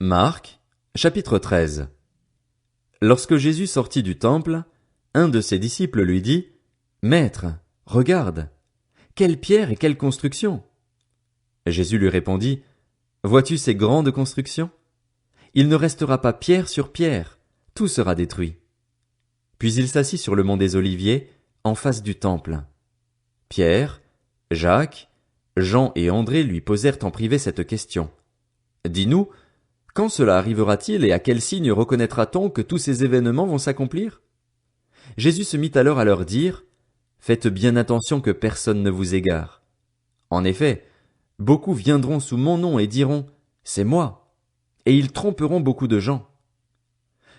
Marc, chapitre 13. Lorsque Jésus sortit du temple, un de ses disciples lui dit, « Maître, regarde, quelle pierre et quelle construction !» Jésus lui répondit, « Vois-tu ces grandes constructions? Il ne restera pas pierre sur pierre, tout sera détruit. » Puis il s'assit sur le mont des Oliviers, en face du temple. Pierre, Jacques, Jean et André lui posèrent en privé cette question. « Dis-nous, quand cela arrivera-t-il et à quel signe reconnaîtra-t-on que tous ces événements vont s'accomplir ?» Jésus se mit alors à leur dire, « Faites bien attention que personne ne vous égare. En effet, beaucoup viendront sous mon nom et diront, « C'est moi », et ils tromperont beaucoup de gens.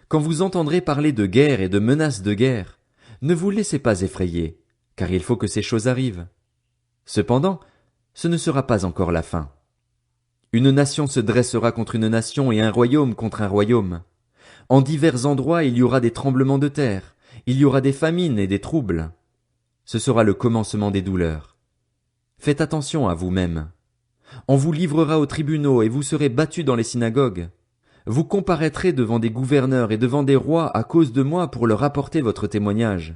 Quand vous entendrez parler de guerre et de menaces de guerre, ne vous laissez pas effrayer, car il faut que ces choses arrivent. Cependant, ce ne sera pas encore la fin. Une nation se dressera contre une nation et un royaume contre un royaume. En divers endroits il y aura des tremblements de terre, il y aura des famines et des troubles. Ce sera le commencement des douleurs. Faites attention à vous-même. On vous livrera aux tribunaux et vous serez battus dans les synagogues. Vous comparaîtrez devant des gouverneurs et devant des rois à cause de moi pour leur apporter votre témoignage.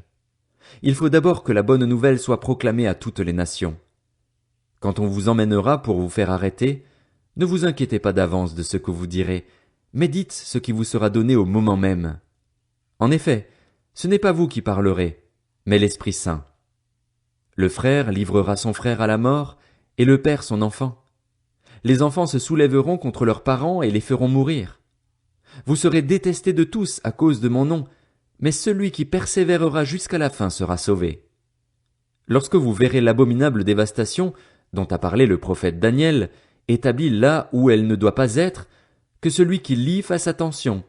Il faut d'abord que la bonne nouvelle soit proclamée à toutes les nations. Quand on vous emmènera pour vous faire arrêter, ne vous inquiétez pas d'avance de ce que vous direz, mais dites ce qui vous sera donné au moment même. En effet, ce n'est pas vous qui parlerez, mais l'Esprit Saint. Le frère livrera son frère à la mort, et le père son enfant. Les enfants se soulèveront contre leurs parents et les feront mourir. Vous serez détestés de tous à cause de mon nom, mais celui qui persévérera jusqu'à la fin sera sauvé. Lorsque vous verrez l'abominable dévastation, dont a parlé le prophète Daniel, établie là où elle ne doit pas être, que celui qui lit fasse attention.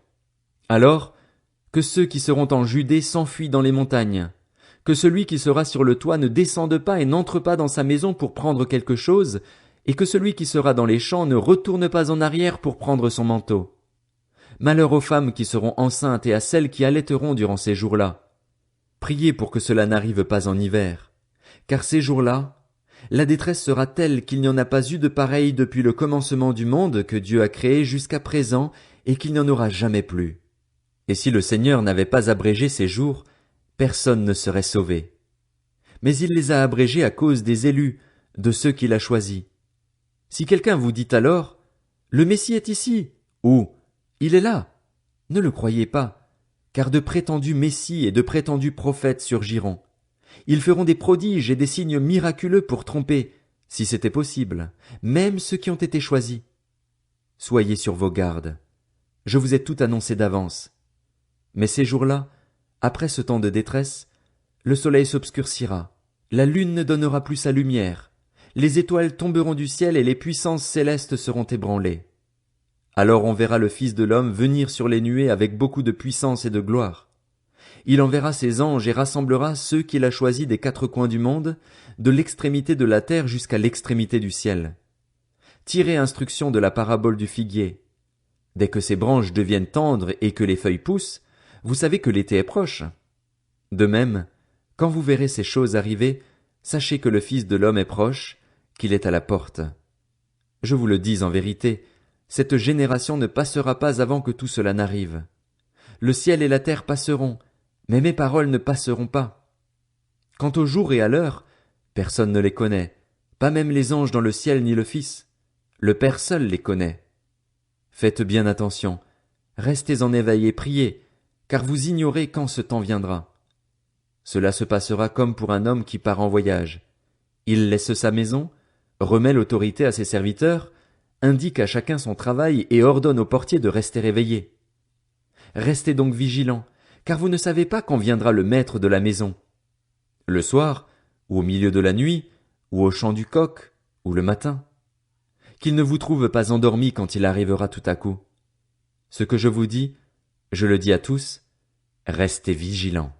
Alors, que ceux qui seront en Judée s'enfuient dans les montagnes, que celui qui sera sur le toit ne descende pas et n'entre pas dans sa maison pour prendre quelque chose, et que celui qui sera dans les champs ne retourne pas en arrière pour prendre son manteau. Malheur aux femmes qui seront enceintes et à celles qui allaiteront durant ces jours-là. Priez pour que cela n'arrive pas en hiver, car ces jours-là, la détresse sera telle qu'il n'y en a pas eu de pareille depuis le commencement du monde que Dieu a créé jusqu'à présent et qu'il n'y en aura jamais plus. Et si le Seigneur n'avait pas abrégé ces jours, personne ne serait sauvé. Mais il les a abrégés à cause des élus, de ceux qu'il a choisis. Si quelqu'un vous dit alors, « Le Messie est ici » ou « Il est là », ne le croyez pas, car de prétendus Messies et de prétendus prophètes surgiront. Ils feront des prodiges et des signes miraculeux pour tromper, si c'était possible, même ceux qui ont été choisis. Soyez sur vos gardes. Je vous ai tout annoncé d'avance. Mais ces jours-là, après ce temps de détresse, le soleil s'obscurcira, la lune ne donnera plus sa lumière, les étoiles tomberont du ciel et les puissances célestes seront ébranlées. Alors on verra le Fils de l'homme venir sur les nuées avec beaucoup de puissance et de gloire. Il enverra ses anges et rassemblera ceux qu'il a choisis des quatre coins du monde, de l'extrémité de la terre jusqu'à l'extrémité du ciel. Tirez instruction de la parabole du figuier. Dès que ses branches deviennent tendres et que les feuilles poussent, vous savez que l'été est proche. De même, quand vous verrez ces choses arriver, sachez que le Fils de l'homme est proche, qu'il est à la porte. Je vous le dis en vérité, cette génération ne passera pas avant que tout cela n'arrive. Le ciel et la terre passeront, mais mes paroles ne passeront pas. Quant au jour et à l'heure, personne ne les connaît, pas même les anges dans le ciel ni le Fils. Le Père seul les connaît. Faites bien attention, restez en éveil et priez, car vous ignorez quand ce temps viendra. Cela se passera comme pour un homme qui part en voyage. Il laisse sa maison, remet l'autorité à ses serviteurs, indique à chacun son travail et ordonne au portier de rester éveillé. Restez donc vigilants, car vous ne savez pas quand viendra le maître de la maison. Le soir, ou au milieu de la nuit, ou au chant du coq, ou le matin. Qu'il ne vous trouve pas endormis quand il arrivera tout à coup. Ce que je vous dis, je le dis à tous, restez vigilants.